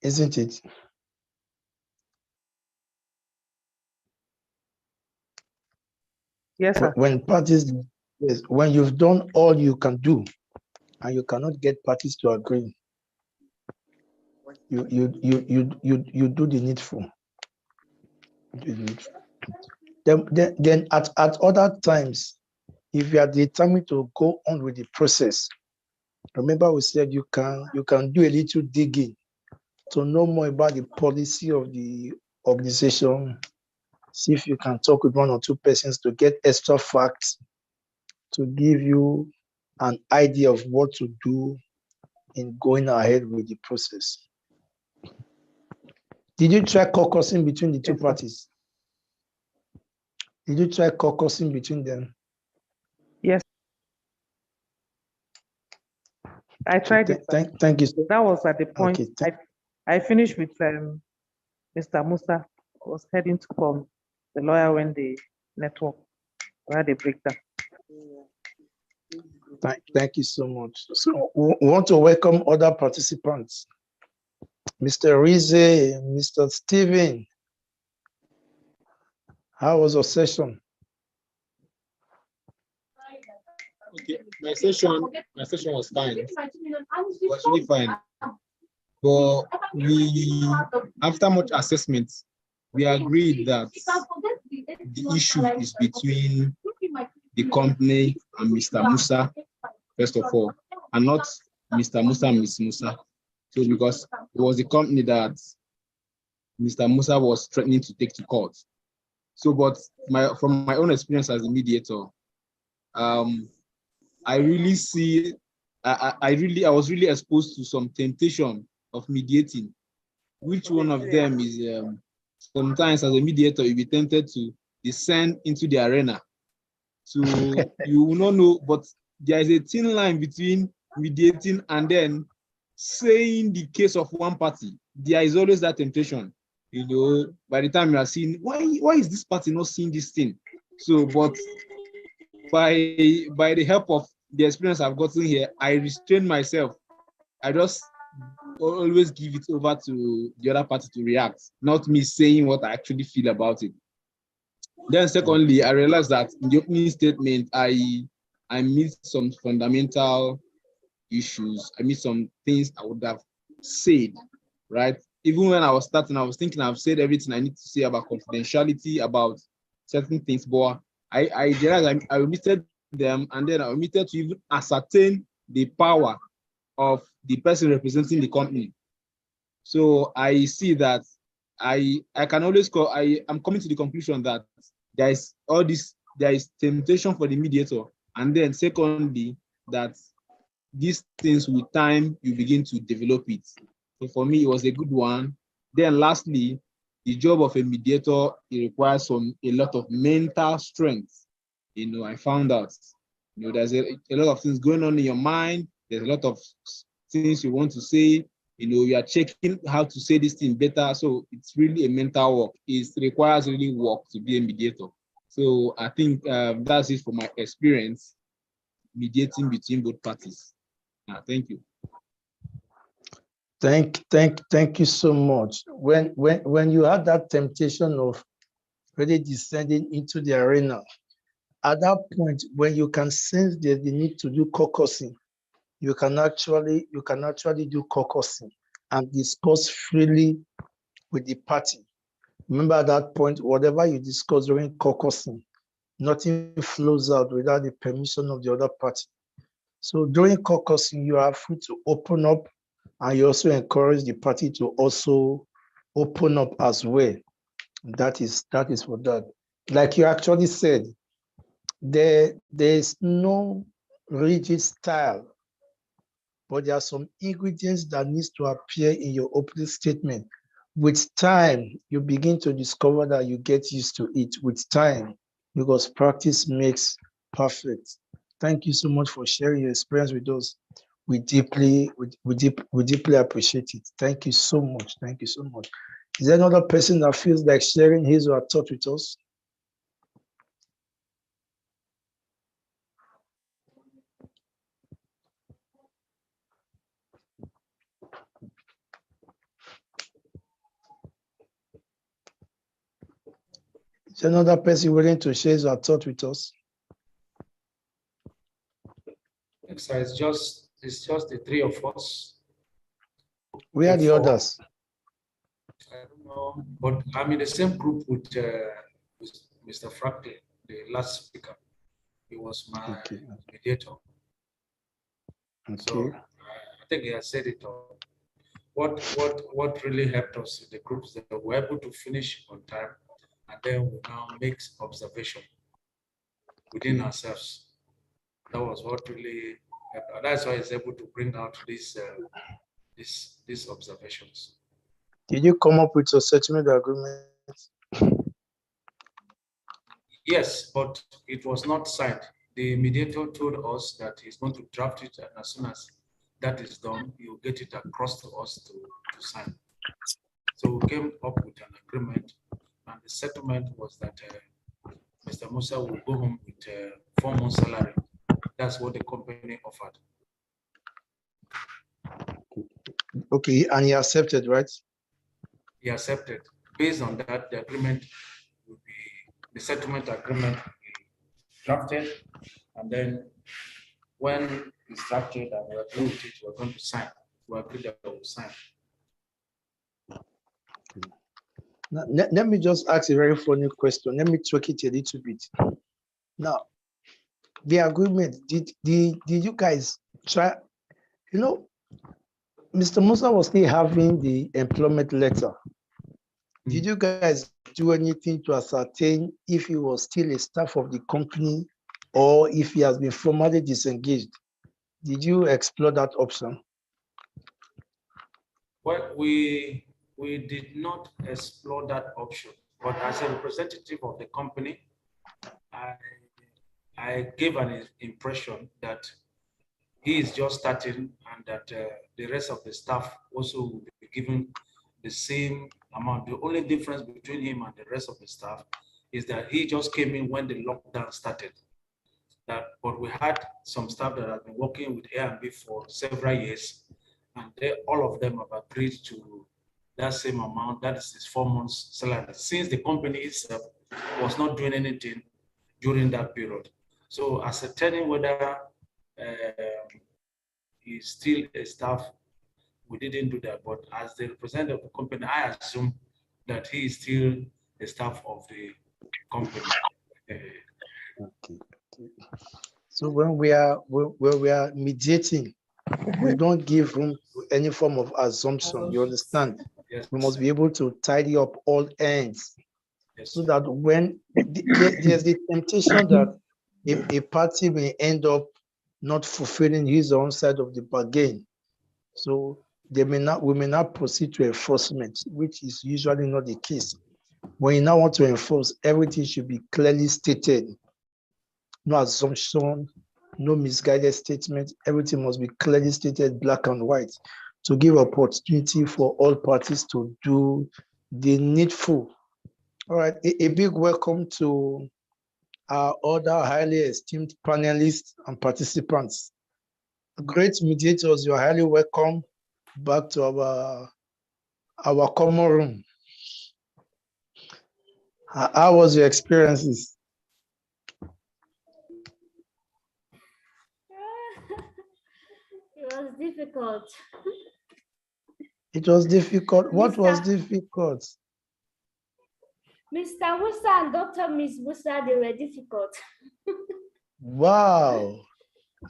isn't it? Yes, sir. When you've done all you can do and you cannot get parties to agree, you do the needful. Then at other times, if you are determined to go on with the process, remember we said you can do a little digging to know more about the policy of the organization. See if you can talk with 1 or 2 persons to get extra facts to give you an idea of what to do in going ahead with the process. Did you try caucusing between the 2 parties? Did you try caucusing between them? Yes. I tried it. Thank you. That was at the point I finished with Mr. Musa. I was heading to call the lawyer when the network had a breakdown. Thank you so much. So we want to welcome other participants. Mr. Rize, Mr. Steven, how was your session? Okay, my session was fine. It was really fine. But after much assessment, we agreed that the issue is between the company and Mr. Musa, first of all, and not Mr. Musa and Ms. Musa. So because it was the company that Mr. Musa was threatening to take to court. So, but from my own experience as a mediator, I really see, I was really exposed to some temptation of mediating. Which one of them is sometimes as a mediator, you'll be tempted to descend into the arena. So you will not know, but there is a thin line between mediating and then saying the case of one party. There is always that temptation. You know, by the time you are seeing, why is this party not seeing this thing? So, but by the help of the experience I've gotten here, I restrain myself. I just always give it over to the other party to react, not me saying what I actually feel about it. Then secondly, I realized that in the opening statement, I missed some fundamental issues. I missed some things I would have said, right? Even when I was starting, I was thinking I've said everything I need to say about confidentiality, about certain things, but I realized I omitted them, and then I omitted to even ascertain the power of the person representing the company. So I see that I can always call, I'm coming to the conclusion that there is there is temptation for the mediator, and then secondly, that these things with time you begin to develop it. So for me, it was a good one. Then lastly, the job of a mediator, it requires a lot of mental strength. I found out, there's a lot of things going on in your mind. There's a lot of things you want to say. You are checking how to say this thing better. So it's really a mental work. It requires really work to be a mediator. So I think that's it for my experience mediating between both parties. Thank you. Thank you so much. When you have that temptation of really descending into the arena, at that point when you can sense that the need to do caucusing, you can actually do caucusing and discuss freely with the party. Remember at that point, whatever you discuss during caucusing, nothing flows out without the permission of the other party. So during caucusing, you are free to open up, and you also encourage the party to also open up as well. That is for that. Like you actually said, there's no rigid style, but there are some ingredients that needs to appear in your opening statement. With time, you begin to discover that you get used to it with time, because practice makes perfect. Thank you so much for sharing your experience with us. We deeply appreciate it. Thank you so much. Thank you so much. Is there another person that feels like sharing his or her thought with us? Is there another person willing to share his or her thought with us? So it's just the three of us. Where are the others? I don't know, but I'm in the same group with Mr. Franklin, the last speaker. He was my mediator. Okay. So I think he has said it all. What really helped us in the groups that we were able to finish on time, and then we now make observation within ourselves. That was what really helped. And that's why he's able to bring out these observations. Did you come up with your settlement agreement? Yes, but it was not signed. The mediator told us that he's going to draft it, and as soon as that is done, he'll get it across to us to sign. So we came up with an agreement, and the settlement was that Mr. Musa will go home with 4 months' salary. That's what the company offered. Okay, and he accepted, right? He accepted. Based on that, the agreement will be, the settlement agreement will be drafted, and then when it's drafted and we agree with it, we're going to sign. We agree that we will sign. Now, let me just ask a very funny question. Let me tweak it a little bit. Now, the agreement, did you guys try, Mr. Musa was still having the employment letter. Did you guys do anything to ascertain if he was still a staff of the company or if he has been formally disengaged? Did you explore that option? Well, we did not explore that option, but as a representative of the company, I gave an impression that he is just starting and that the rest of the staff also will be given the same amount. The only difference between him and the rest of the staff is that he just came in when the lockdown started. But we had some staff that have been working with A&B for several years, and all of them have agreed to that same amount. That is his 4 months salary, since the company itself was not doing anything during that period. So ascertaining whether he's still a staff, we didn't do that. But as the representative of the company, I assume that he is still a staff of the company. Okay. So when we are mediating, we don't give room to any form of assumption. You understand? Yes, We must sir. be able to tidy up all ends, Yes, so sir. that when there's the temptation that a party may end up not fulfilling his own side of the bargain. So we may not proceed to enforcement, which is usually not the case. When you now want to enforce, everything should be clearly stated. No assumption, no misguided statement. Everything must be clearly stated, black and white, to give opportunity for all parties to do the needful. All right, a big welcome to our other highly esteemed panelists and participants. Great mediators, you are highly welcome back to our common room. How was your experiences? It was difficult. It was difficult. What was difficult? Mr. Musa and Dr. Miss Musa, they were difficult. Wow.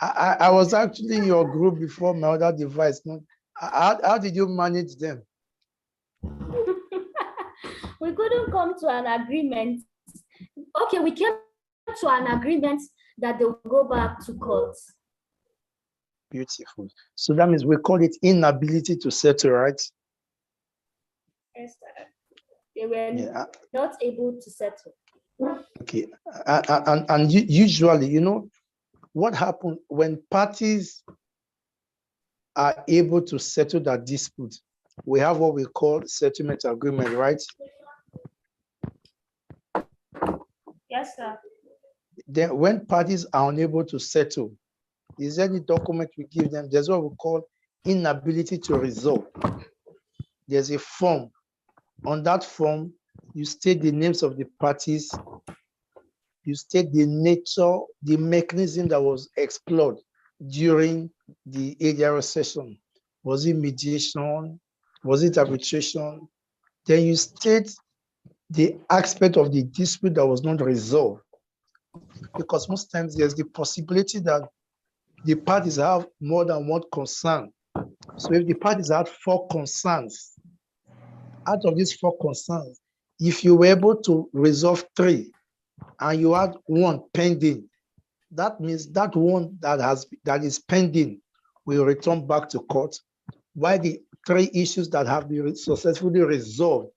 I was actually in your group before my other device. How did you manage them? We couldn't come to an agreement. Okay, we came to an agreement that they'll go back to court. Beautiful. So that means we call it inability to settle, right? Yes, sir. They were not able to settle. Okay. And usually, you know, what happens when parties are able to settle that dispute? We have what we call settlement agreement, right? Yes, sir. Then when parties are unable to settle, is there any document we give them? There's what we call inability to resolve. There's a form. On that form, you state the names of the parties, you state the nature, the mechanism that was explored during the ADR session. Was it mediation? Was it arbitration? Then you state the aspect of the dispute that was not resolved. Because most times there's the possibility that the parties have more than one concern. So if the parties had 4 concerns, out of these 4 concerns, if you were able to resolve 3 and you had 1 pending, that means that one that is pending will return back to court, while the 3 issues that have been successfully resolved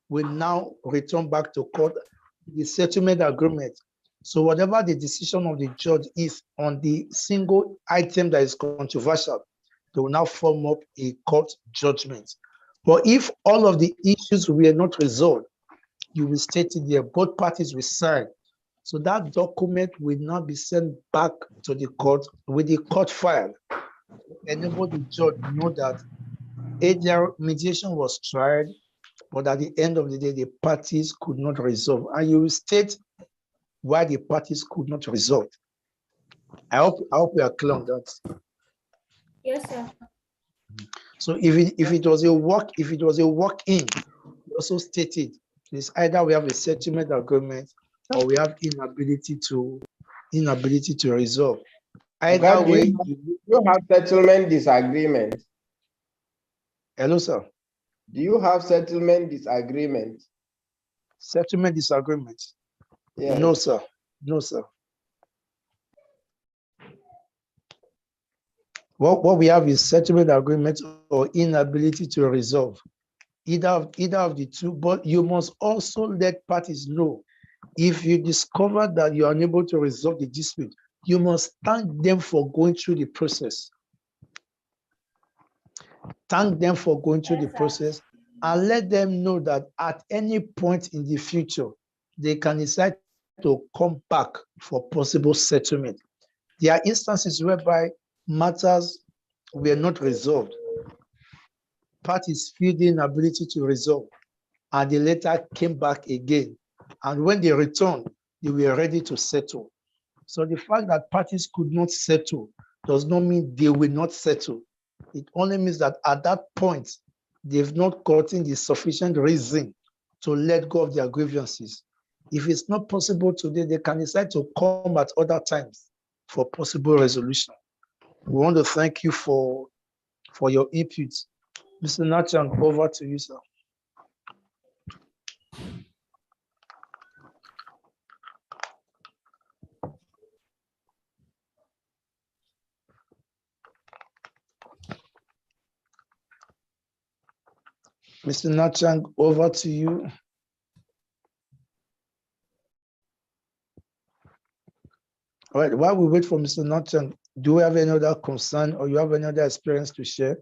will now return back to court, the settlement agreement. So whatever the decision of the judge is on the single item that is controversial, they will now form up a court judgment. But if all of the issues were not resolved, you will state it there, both parties will sign. So that document will now be sent back to the court with the court file, enable the judge know that ADR mediation was tried, but at the end of the day, the parties could not resolve. And you will state why the parties could not resolve. I hope we are clear on that. Yes, sir. So if it was a walk-in, you also stated it's either we have a settlement agreement or we have inability to resolve. Either way, you have settlement disagreement. Hello, sir. Do you have settlement disagreement? Settlement disagreement? Yes. No, sir. No, sir. What we have is settlement agreement or inability to resolve. Either of the two, but you must also let parties know if you discover that you are unable to resolve the dispute, you must thank them for going through the process. Thank them for going through the process and let them know that at any point in the future, they can decide to come back for possible settlement. There are instances whereby matters were not resolved. Parties feel the inability to resolve, and they later came back again. And when they returned, they were ready to settle. So the fact that parties could not settle does not mean they will not settle. It only means that at that point, they've not gotten the sufficient reason to let go of their grievances. If it's not possible today, they can decide to come at other times for possible resolution. We want to thank you for your input. Mr. Nachang, over to you, sir. Mr. Nachang, over to you. All right, while we wait for Mr. Nachang, do we have any other concern or you have any other experience to share?